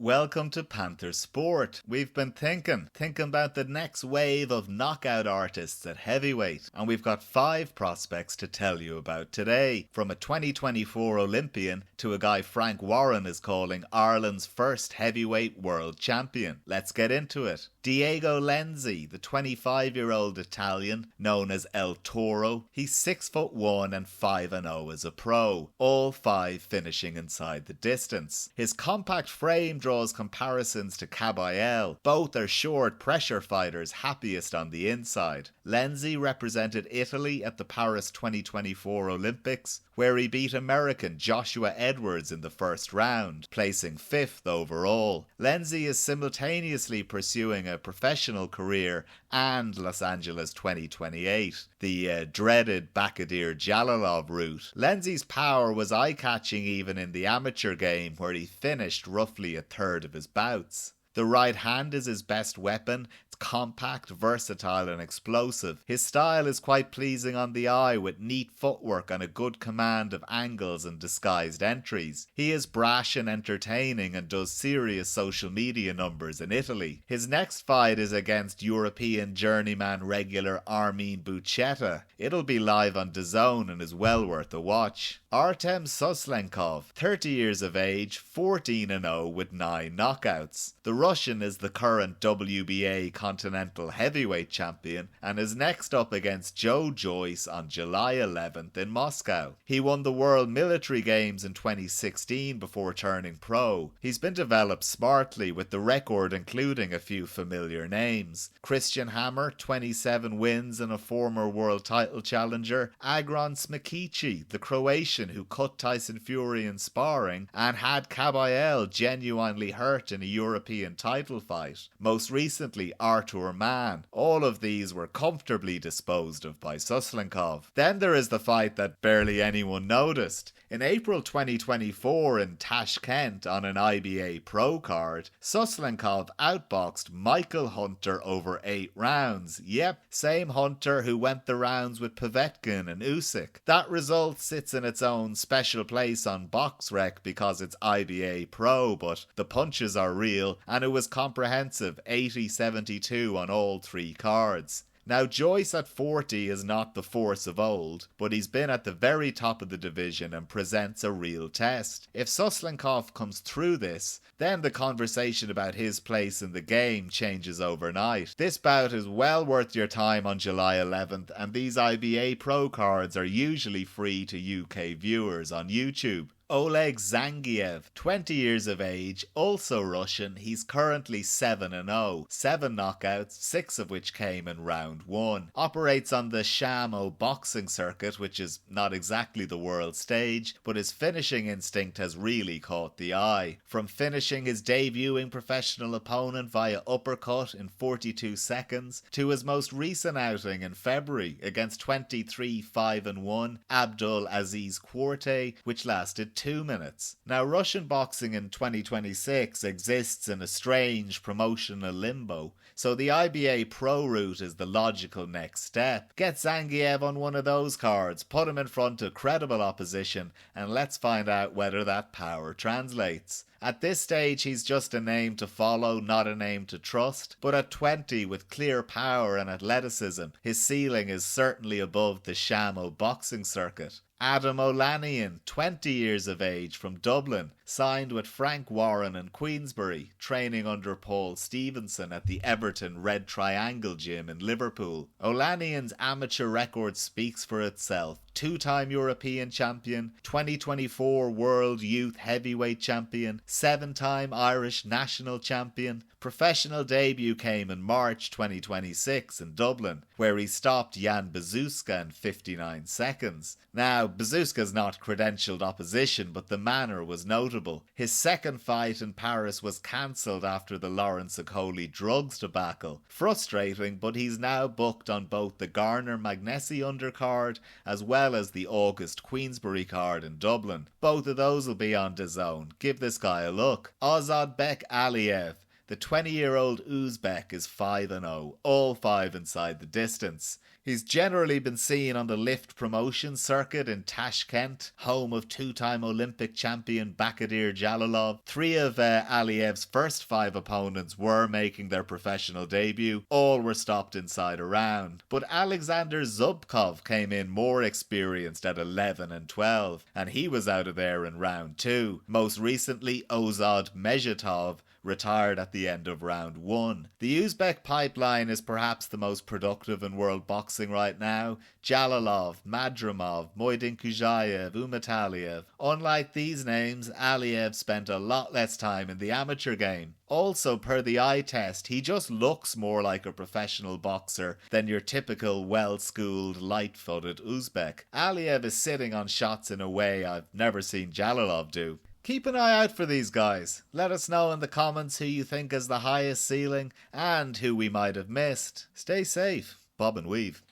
Welcome to Panther Sport. We've been thinking about the next wave of knockout artists at heavyweight, and we've got 5 prospects to tell you about today, from a 2024 Olympian to a guy Frank Warren is calling Ireland's first heavyweight world champion. Let's get into it. Diego Lenzi, the 25-year-old Italian known as El Toro. He's 6'1" and 5-0 as a pro, all 5 finishing inside the distance. His compact frame draws comparisons to Caballel. Both are short pressure fighters, happiest on the inside. Lenzi represented Italy at the Paris 2024 Olympics, where he beat American Joshua Edwards in the first round, placing 5th overall. Lenzi is simultaneously pursuing a professional career and Los Angeles 2028, the dreaded Bakadir Jalilov route. Lenzi's power was eye-catching even in the amateur game, where he finished roughly a third of his bouts. The right hand is his best weapon. It's compact, versatile and explosive. His style is quite pleasing on the eye, with neat footwork and a good command of angles and disguised entries. He is brash and entertaining and does serious social media numbers in Italy. His next fight is against European journeyman regular Armin Buchetta. It'll be live on DAZN and is well worth a watch. Artem Suslenkov, 30 years of age, 14-0 with 9 knockouts. The Russian is the current WBA Continental Heavyweight Champion and is next up against Joe Joyce on July 11th in Moscow. He won the World Military Games in 2016 before turning pro. He's been developed smartly, with the record including a few familiar names. Christian Hammer, 27 wins and a former world title challenger. Agron Smikici, the Croatian who cut Tyson Fury in sparring and had Caballel genuinely hurt in a European title fight. Most recently, Artur Mann. All of these were comfortably disposed of by Suslenkov. Then there is the fight that barely anyone noticed. In April 2024 in Tashkent on an IBA Pro card, Suslenkov outboxed Michael Hunter over 8 rounds. Yep, same Hunter who went the rounds with Povetkin and Usyk. That result sits in its own special place on BoxRec because it's IBA Pro, but the punches are real and it was comprehensive, 80-72 on all 3 cards. Now, Joyce at 40 is not the force of old, but he's been at the very top of the division and presents a real test. If Suslenkov comes through this, then the conversation about his place in the game changes overnight. This bout is well worth your time on July 11th, and these IBA Pro cards are usually free to UK viewers on YouTube. Oleg Zangiev, 20 years of age, also Russian. He's currently 7-0, 7 knockouts, 6 of which came in round 1. Operates on the Shamo boxing circuit, which is not exactly the world stage, but his finishing instinct has really caught the eye. From finishing his debuting professional opponent via uppercut in 42 seconds, to his most recent outing in February against 23-5-1 Abdul Aziz Quarte, which lasted 2 minutes. Now, Russian boxing in 2026 exists in a strange promotional limbo, so the IBA Pro route is the logical next step. Get Zangiev on one of those cards, put him in front of credible opposition, and let's find out whether that power translates. At this stage, he's just a name to follow, not a name to trust, but at 20, with clear power and athleticism, his ceiling is certainly above the Shamo boxing circuit. Adam Olaniyan, 20 years of age, from Dublin, signed with Frank Warren in Queensbury, training under Paul Stevenson at the Everton Red Triangle Gym in Liverpool. Olaniyan's amateur record speaks for itself. 2-time European champion, 2024 World Youth Heavyweight champion, 7-time Irish national champion. Professional debut came in March 2026 in Dublin, where he stopped Jan Bezuska in 59 seconds. Now, Bezuska's not credentialed opposition, but the manner was notable. His second fight in Paris was cancelled after the Lawrence Okoli drugs debacle. Frustrating, but he's now booked on both the Garner Magnesi undercard as well as the August Queensbury card in Dublin. Both of those will be on DAZN. Give this guy a look. Ozodbek Aliev. The 20-year-old Uzbek is 5-0, all 5 inside the distance. He's generally been seen on the lift promotion circuit in Tashkent, home of two-time Olympic champion Bakadir Jalilov. 3 of Aliev's first 5 opponents were making their professional debut. All were stopped inside a round. But Alexander Zubkov came in more experienced at 11 and 12, and he was out of there in round 2. Most recently, Ozodbek retired at the end of round 1. The Uzbek pipeline is perhaps the most productive in world boxing right now. Jalilov, Madrimov, Moydin-Kujayev, Umataliev. Unlike these names, Aliev spent a lot less time in the amateur game. Also, per the eye test, he just looks more like a professional boxer than your typical well-schooled, light-footed Uzbek. Aliev is sitting on shots in a way I've never seen Jalilov do. Keep an eye out for these guys. Let us know in the comments who you think has the highest ceiling and who we might have missed. Stay safe. Bob and Weave.